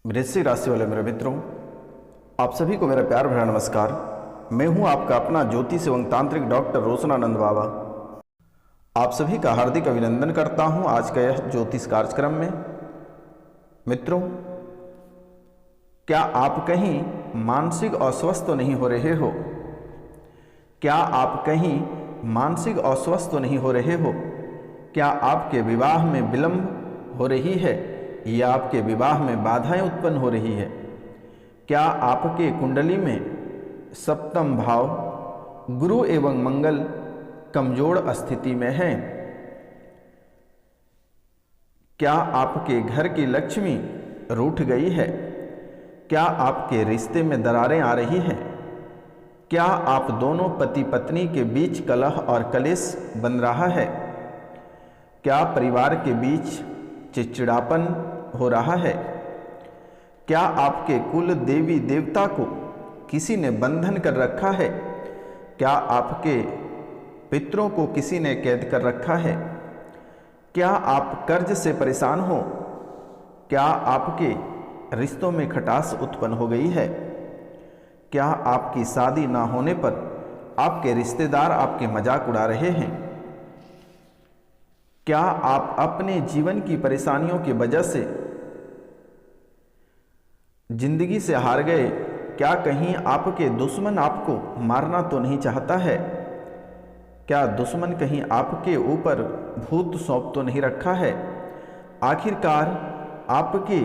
वृश्चिक राशि वाले मेरे मित्रों, आप सभी को मेरा प्यार भरा नमस्कार। मैं हूं आपका अपना ज्योतिष एवं तांत्रिक डॉक्टर रोशनानंद बाबा। आप सभी का हार्दिक अभिनंदन करता हूं आज का यह ज्योतिष कार्यक्रम में। मित्रों, क्या आप कहीं मानसिक अस्वस्थ तो नहीं हो रहे हो? क्या आप कहीं मानसिक अस्वस्थ तो नहीं हो रहे हो? क्या आपके विवाह में विलंब हो रही है या आपके विवाह में बाधाएं उत्पन्न हो रही है? क्या आपके कुंडली में सप्तम भाव गुरु एवं मंगल कमजोर स्थिति में है? क्या आपके घर की लक्ष्मी रूठ गई है? क्या आपके रिश्ते में दरारें आ रही हैं? क्या आप दोनों पति पत्नी के बीच कलह और कलेश बन रहा है? क्या परिवार के बीच चिड़चिड़ापन हो रहा है? क्या आपके कुल देवी देवता को किसी ने बंधन कर रखा है? क्या आपके पितरों को किसी ने कैद कर रखा है? क्या आप कर्ज से परेशान हो? क्या आपके रिश्तों में खटास उत्पन्न हो गई है? क्या आपकी शादी ना होने पर आपके रिश्तेदार आपके मजाक उड़ा रहे हैं? क्या आप अपने जीवन की परेशानियों की वजह से जिंदगी से हार गए? क्या कहीं आपके दुश्मन आपको मारना तो नहीं चाहता है? क्या दुश्मन कहीं आपके ऊपर भूत सौंप तो नहीं रखा है? आखिरकार आपके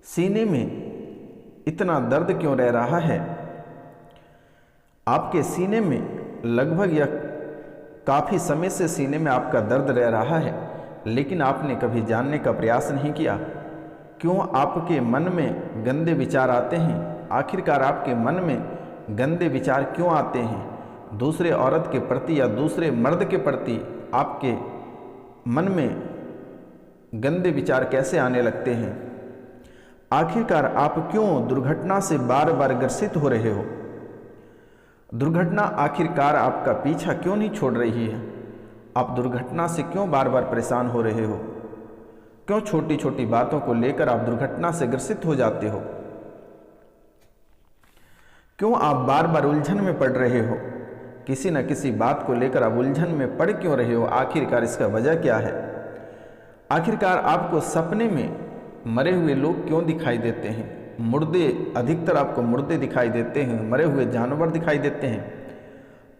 सीने में इतना दर्द क्यों रह रहा है? आपके सीने में लगभग या काफ़ी समय से सीने में आपका दर्द रह रहा है, लेकिन आपने कभी जानने का प्रयास नहीं किया क्यों आपके मन में गंदे विचार आते हैं। आखिरकार आपके मन में गंदे विचार क्यों आते हैं? दूसरे औरत के प्रति या दूसरे मर्द के प्रति आपके मन में गंदे विचार कैसे आने लगते हैं? आखिरकार आप क्यों दुर्घटना से बार बार ग्रसित हो रहे हो? दुर्घटना आखिरकार आपका पीछा क्यों नहीं छोड़ रही है? आप दुर्घटना से क्यों बार बार परेशान हो रहे हो? क्यों छोटी छोटी बातों को लेकर आप दुर्घटना से ग्रसित हो जाते हो? क्यों आप बार बार उलझन में पड़ रहे हो? किसी न किसी बात को लेकर आप उलझन में पड़ क्यों रहे हो? आखिरकार इसका वजह क्या है? आखिरकार आपको सपने में मरे हुए लोग क्यों दिखाई देते हैं? मुर्दे, अधिकतर आपको मुर्दे दिखाई देते हैं, मरे हुए जानवर दिखाई देते हैं,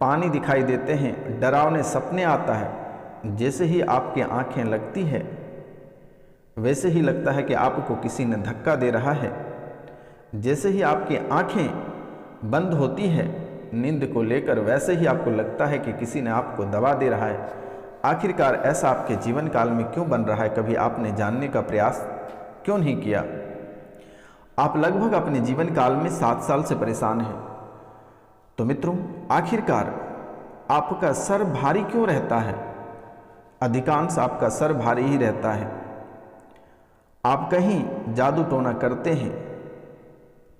पानी दिखाई देते हैं, डरावने सपने आता है। जैसे ही आपकी आंखें लगती है वैसे ही लगता है कि आपको किसी ने धक्का दे रहा है। जैसे ही आपकी आंखें बंद होती है नींद को लेकर, वैसे ही आपको लगता है कि किसी ने आपको दबा दे रहा है। आखिरकार ऐसा आपके जीवन काल में क्यों बन रहा है? कभी आपने जानने का प्रयास क्यों नहीं किया? आप लगभग अपने जीवन काल में 7 साल से परेशान हैं। तो मित्रों, आखिरकार आपका सर भारी क्यों रहता है? अधिकांश आपका सर भारी ही रहता है। आप कहीं जादू टोना करते हैं,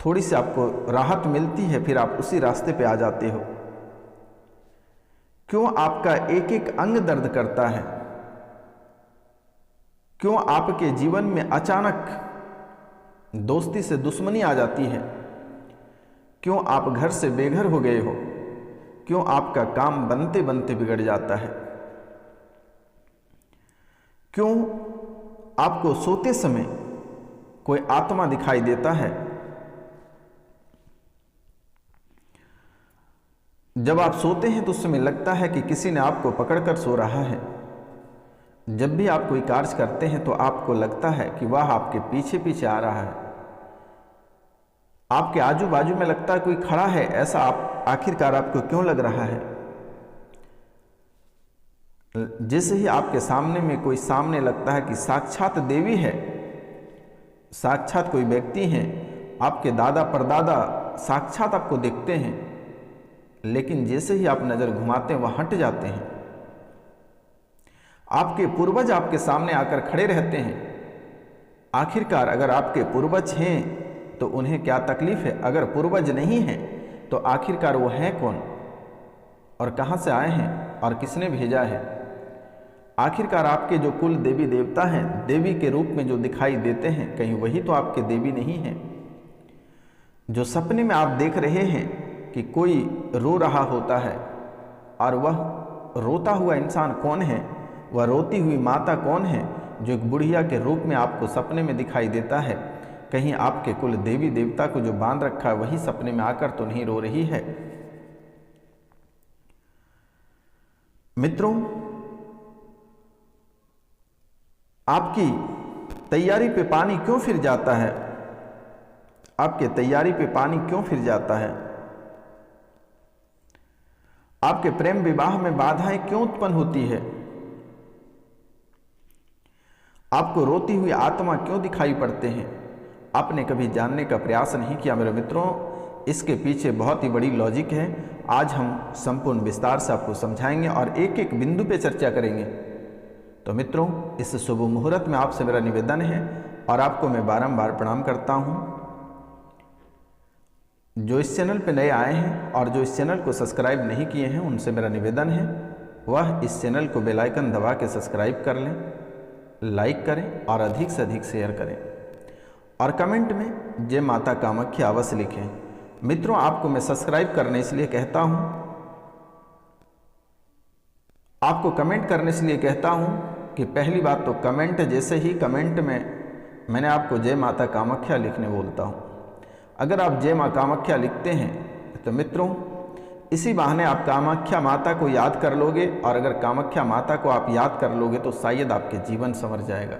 थोड़ी सी आपको राहत मिलती है, फिर आप उसी रास्ते पे आ जाते हो। क्यों आपका एक एक अंग दर्द करता है? क्यों आपके जीवन में अचानक दोस्ती से दुश्मनी आ जाती है? क्यों आप घर से बेघर हो गए हो? क्यों आपका काम बनते बनते बिगड़ जाता है? क्यों आपको सोते समय कोई आत्मा दिखाई देता है? जब आप सोते हैं तो उस समय लगता है कि किसी ने आपको पकड़कर सो रहा है। जब भी आप कोई कार्य करते हैं तो आपको लगता है कि वह आपके पीछे पीछे आ रहा है, आपके आजू बाजू में लगता है कोई खड़ा है। ऐसा आप आखिरकार आपको क्यों लग रहा है? जैसे ही आपके सामने में कोई सामने लगता है कि साक्षात देवी है, साक्षात कोई व्यक्ति हैं, आपके दादा परदादा साक्षात आपको देखते हैं, लेकिन जैसे ही आप नजर घुमाते हैं वह हट जाते हैं। आपके पूर्वज आपके सामने आकर खड़े रहते हैं। आखिरकार अगर आपके पूर्वज हैं तो उन्हें क्या तकलीफ है? अगर पूर्वज नहीं हैं तो आखिरकार वो हैं कौन और कहां से आए हैं और किसने भेजा है? आखिरकार आपके जो कुल देवी देवता हैं, देवी के रूप में जो दिखाई देते हैं, कहीं वही तो आपके देवी नहीं हैं? जो सपने में आप देख रहे हैं कि कोई रो रहा होता है, और वह रोता हुआ इंसान कौन है, वह रोती हुई माता कौन है, जो एक बुढ़िया के रूप में आपको सपने में दिखाई देता है, कहीं आपके कुल देवी देवता को जो बांध रखा है वही सपने में आकर तो नहीं रो रही है? मित्रों, आपकी तैयारी पे पानी क्यों फिर जाता है? आपके तैयारी पे पानी क्यों फिर जाता है? आपके प्रेम विवाह में बाधाएं क्यों उत्पन्न होती है? आपको रोती हुई आत्मा क्यों दिखाई पड़ते हैं? आपने कभी जानने का प्रयास नहीं किया मेरे मित्रों। इसके पीछे बहुत ही बड़ी लॉजिक है। आज हम संपूर्ण विस्तार से आपको समझाएंगे और एक एक बिंदु पे चर्चा करेंगे। तो मित्रों, इस शुभ मुहूर्त में आपसे मेरा निवेदन है और आपको मैं बारंबार प्रणाम करता हूं। जो इस चैनल पे नए आए हैं और जो इस चैनल को सब्सक्राइब नहीं किए हैं, उनसे मेरा निवेदन है वह इस चैनल को बेल आइकन दबा के सब्सक्राइब कर लें, लाइक करें और अधिक से अधिक शेयर करें और कमेंट में जय माता कामाख्या अवश्य लिखें। मित्रों, आपको मैं सब्सक्राइब करने इसलिए कहता हूं, आपको कमेंट करने इसलिए कहता हूं कि पहली बात तो कमेंट, जैसे ही कमेंट में मैंने आपको जय माता कामाख्या लिखने बोलता हूं, अगर आप जय मां कामाख्या लिखते हैं तो मित्रों इसी बहाने आप कामाख्या माता को याद कर लोगे, और अगर कामाख्या माता को आप याद कर लोगे तो शायद आपके जीवन संवर जाएगा।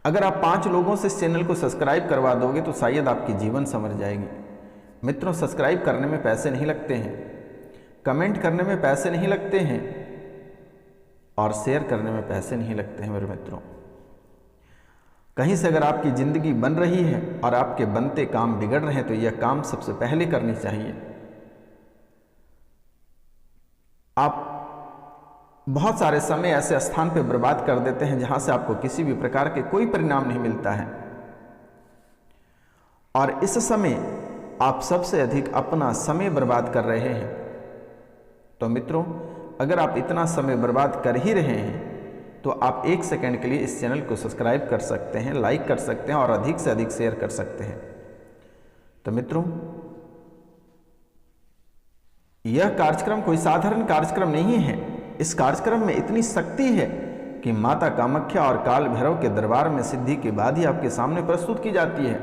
अगर आप 5 लोगों से इस चैनल को सब्सक्राइब करवा दोगे तो शायद आपकी जीवन संवर जाएगी। मित्रों, सब्सक्राइब करने में पैसे नहीं लगते हैं, कमेंट करने में पैसे नहीं लगते हैं और शेयर करने में पैसे नहीं लगते हैं मेरे मित्रों। कहीं से अगर आपकी ज़िंदगी बन रही है और आपके बनते काम बिगड़ रहे हैं तो यह काम सबसे पहले करनी चाहिए। आप बहुत सारे समय ऐसे स्थान पर बर्बाद कर देते हैं जहां से आपको किसी भी प्रकार के कोई परिणाम नहीं मिलता है, और इस समय आप सबसे अधिक अपना समय बर्बाद कर रहे हैं। तो मित्रों, अगर आप इतना समय बर्बाद कर ही रहे हैं तो आप 1 सेकंड के लिए इस चैनल को सब्सक्राइब कर सकते हैं, लाइक कर सकते हैं और अधिक से अधिक शेयर कर सकते हैं। तो मित्रों, यह कार्यक्रम कोई साधारण कार्यक्रम नहीं है। इस कार्यक्रम में इतनी शक्ति है कि माता कामाख्या और काल भैरव के दरबार में सिद्धि के बाद ही आपके सामने प्रस्तुत की जाती है।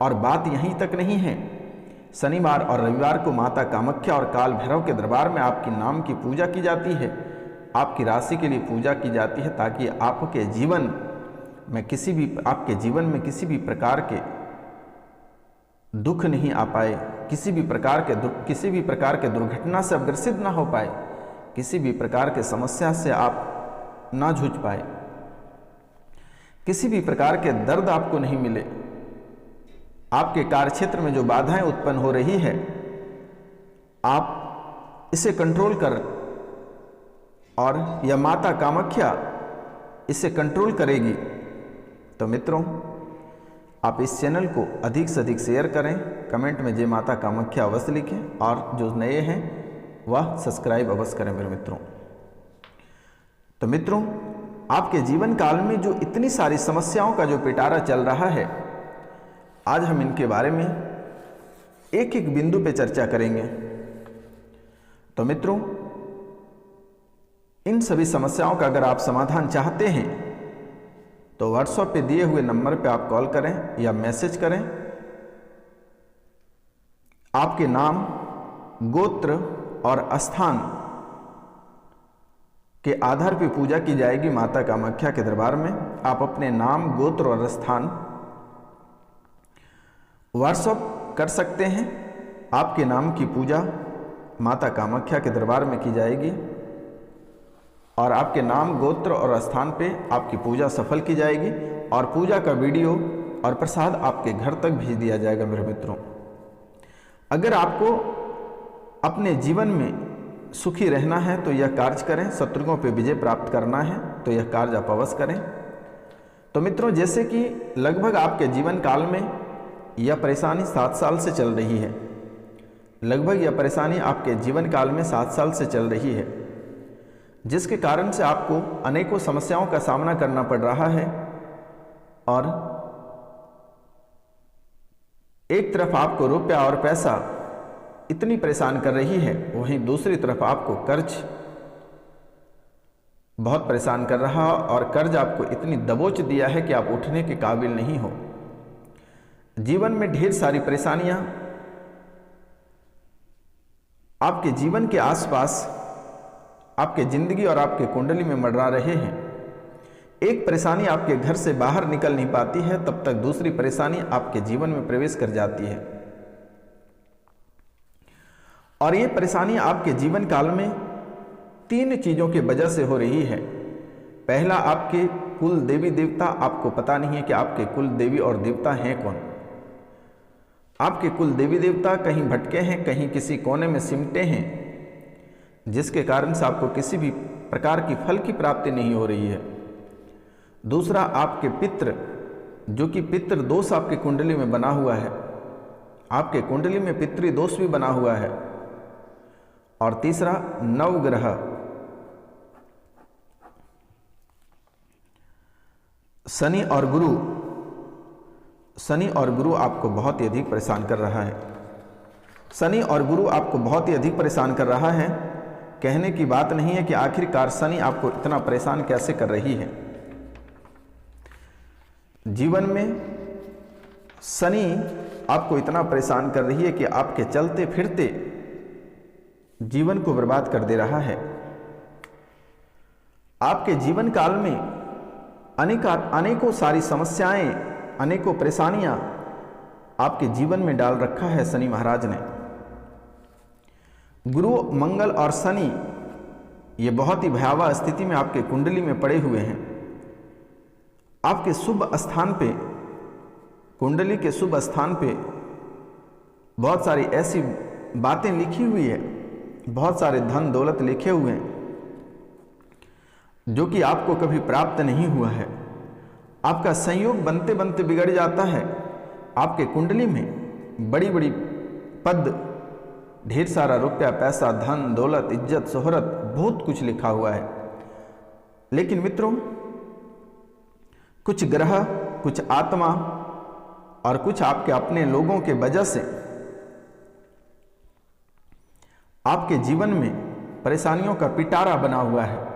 और बात यहीं तक नहीं है, शनिवार और रविवार को माता कामाख्या और काल भैरव के दरबार में आपके नाम की पूजा की जाती है, आपकी राशि के लिए पूजा की जाती है, ताकि आपके जीवन में किसी भी प्रकार के दुख नहीं आ पाए, किसी भी प्रकार के दुर्घटना से अग्रसित ना हो पाए, किसी भी प्रकार के समस्या से आप ना जूझ पाए, किसी भी प्रकार के दर्द आपको नहीं मिले। आपके कार्यक्षेत्र में जो बाधाएं उत्पन्न हो रही है, आप इसे कंट्रोल कर, और यह माता कामाख्या इसे कंट्रोल करेगी। तो मित्रों, आप इस चैनल को अधिक से अधिक शेयर करें, कमेंट में जय माता कामाख्या अवश्य लिखें, और जो नए हैं वह सब्सक्राइब अवश्य करें मेरे मित्रों। तो मित्रों, आपके जीवन काल में जो इतनी सारी समस्याओं का जो पिटारा चल रहा है, आज हम इनके बारे में एक एक बिंदु पे चर्चा करेंगे। तो मित्रों, इन सभी समस्याओं का अगर आप समाधान चाहते हैं तो व्हाट्सएप पे दिए हुए नंबर पे आप कॉल करें या मैसेज करें। आपके नाम, गोत्र और स्थान के आधार पे पूजा की जाएगी माता कामाख्या के दरबार में। आप अपने नाम, गोत्र और स्थान व्हाट्सएप कर सकते हैं। आपके नाम की पूजा माता कामाख्या के दरबार में की जाएगी और आपके नाम, गोत्र और स्थान पे आपकी पूजा सफल की जाएगी और पूजा का वीडियो और प्रसाद आपके घर तक भेज दिया जाएगा मेरे मित्रों। अगर आपको अपने जीवन में सुखी रहना है तो यह कार्य करें, शत्रुओं पे विजय प्राप्त करना है तो यह कार्य आप अवश्य करें। तो मित्रों, जैसे कि लगभग आपके जीवन काल में यह परेशानी 7 साल से चल रही है, लगभग यह परेशानी आपके जीवन काल में 7 साल से चल रही है। जिसके कारण से आपको अनेकों समस्याओं का सामना करना पड़ रहा है। और एक तरफ आपको रुपया और पैसा इतनी परेशान कर रही है, वहीं दूसरी तरफ आपको कर्ज बहुत परेशान कर रहा है और कर्ज आपको इतनी दबोच दिया है कि आप उठने के काबिल नहीं हो। जीवन में ढेर सारी परेशानियां आपके जीवन के आसपास, आपके जिंदगी और आपके कुंडली में मंडरा रहे हैं। एक परेशानी आपके घर से बाहर निकल नहीं पाती है, तब तक दूसरी परेशानी आपके जीवन में प्रवेश कर जाती है। और ये परेशानी आपके जीवन काल में 3 चीजों की वजह से हो रही है। पहला, आपके कुल देवी देवता, आपको पता नहीं है कि आपके कुल देवी और देवता हैं कौन। आपके कुल देवी देवता कहीं भटके हैं, कहीं किसी कोने में सिमटे हैं, जिसके कारण से आपको किसी भी प्रकार की फल की प्राप्ति नहीं हो रही है। दूसरा, आपके पितृ, जो कि पितृ दोष आपके कुंडली में बना हुआ है, आपके कुंडली में पितृ दोष भी बना हुआ है। और तीसरा, नवग्रह, शनि और गुरु आपको बहुत ही अधिक परेशान कर रहा है। शनि और गुरु आपको बहुत ही अधिक परेशान कर रहा है। कहने की बात नहीं है कि आखिरकार शनि आपको इतना परेशान कैसे कर रही है। जीवन में शनि आपको इतना परेशान कर रही है कि आपके चलते फिरते जीवन को बर्बाद कर दे रहा है। आपके जीवन काल में अनेकों सारी समस्याएं, अनेकों परेशानियां आपके जीवन में डाल रखा है शनि महाराज ने। गुरु, मंगल और शनि ये बहुत ही भयावह स्थिति में आपके कुंडली में पड़े हुए हैं। आपके शुभ स्थान पे, कुंडली के शुभ स्थान पे बहुत सारी ऐसी बातें लिखी हुई है, बहुत सारे धन दौलत लिखे हुए हैं, जो कि आपको कभी प्राप्त नहीं हुआ है। आपका संयोग बनते बनते बिगड़ जाता है। आपके कुंडली में बड़ी बड़ी पद, ढेर सारा रुपया पैसा, धन दौलत, इज्जत शोहरत, बहुत कुछ लिखा हुआ है। लेकिन मित्रों, कुछ ग्रह, कुछ आत्मा और कुछ आपके अपने लोगों के वजह से आपके जीवन में परेशानियों का पिटारा बना हुआ है।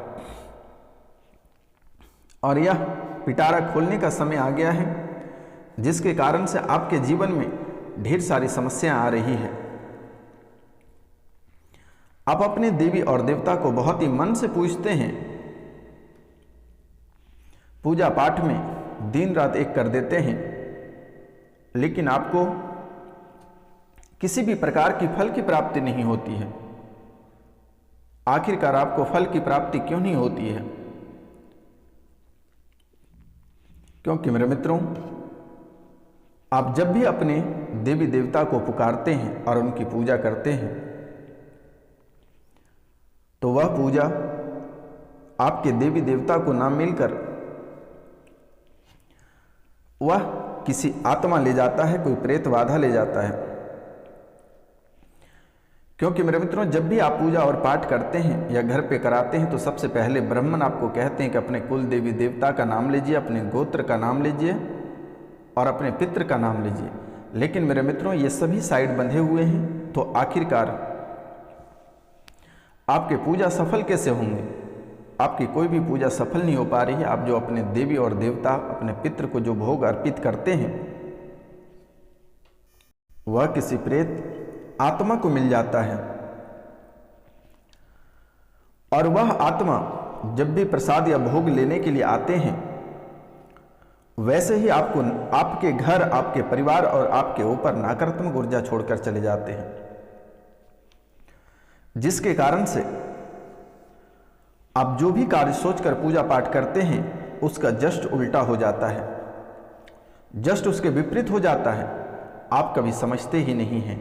और यह पिटारा खोलने का समय आ गया है, जिसके कारण से आपके जीवन में ढेर सारी समस्याएं आ रही है। आप अपने देवी और देवता को बहुत ही मन से पूजते हैं, पूजा पाठ में दिन रात एक कर देते हैं, लेकिन आपको किसी भी प्रकार की फल की प्राप्ति नहीं होती है। आखिरकार आपको फल की प्राप्ति क्यों नहीं होती है? क्योंकि मेरे मित्रों, आप जब भी अपने देवी देवता को पुकारते हैं और उनकी पूजा करते हैं, तो वह पूजा आपके देवी देवता को ना मिलकर वह किसी आत्मा ले जाता है, कोई प्रेत बाधा ले जाता है। क्योंकि मेरे मित्रों, जब भी आप पूजा और पाठ करते हैं या घर पे कराते हैं, तो सबसे पहले ब्राह्मण आपको कहते हैं कि अपने कुल देवी देवता का नाम लीजिए, अपने गोत्र का नाम लीजिए और अपने पितृ का नाम लीजिए। लेकिन मेरे मित्रों, ये सभी साइड बंधे हुए हैं, तो आखिरकार आपके पूजा सफल कैसे होंगे? आपकी कोई भी पूजा सफल नहीं हो पा रही है। आप जो अपने देवी और देवता, अपने पितृ को जो भोग अर्पित करते हैं, वह किसी प्रेत आत्मा को मिल जाता है। और वह आत्मा जब भी प्रसाद या भोग लेने के लिए आते हैं, वैसे ही आपको, आपके घर, आपके परिवार और आपके ऊपर नकारात्मक ऊर्जा छोड़कर चले जाते हैं, जिसके कारण से आप जो भी कार्य सोचकर पूजा पाठ करते हैं, उसका जस्ट उल्टा हो जाता है, जस्ट उसके विपरीत हो जाता है। आप कभी समझते ही नहीं हैं।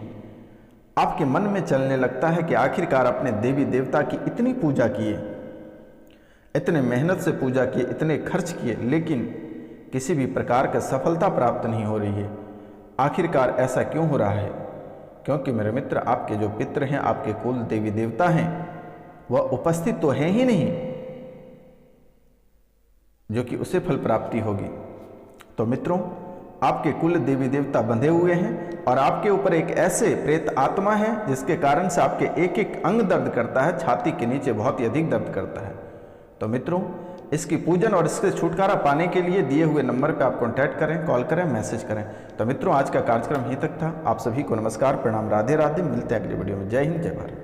आपके मन में चलने लगता है कि आखिरकार अपने देवी देवता की इतनी पूजा किए, इतने मेहनत से पूजा किए, इतने खर्च किए, लेकिन किसी भी प्रकार का सफलता प्राप्त नहीं हो रही है। आखिरकार ऐसा क्यों हो रहा है? क्योंकि मेरे मित्र, आपके जो पितृ हैं, आपके कुल देवी देवता हैं, वह उपस्थित तो है ही नहीं जो कि उसे फल प्राप्ति होगी। तो मित्रों, आपके कुल देवी देवता बंधे हुए हैं और आपके ऊपर एक ऐसे प्रेत आत्मा है जिसके कारण से आपके एक एक अंग दर्द करता है, छाती के नीचे बहुत ही अधिक दर्द करता है। तो मित्रों, इसकी पूजन और इससे छुटकारा पाने के लिए दिए हुए नंबर पर आप कॉन्टैक्ट करें, कॉल करें, मैसेज करें। तो मित्रों, आज का कार्यक्रम यहीं तक था। आप सभी को नमस्कार, प्रणाम, राधे राधे। मिलते हैं अगली वीडियो में। जय हिंद, जय भारत।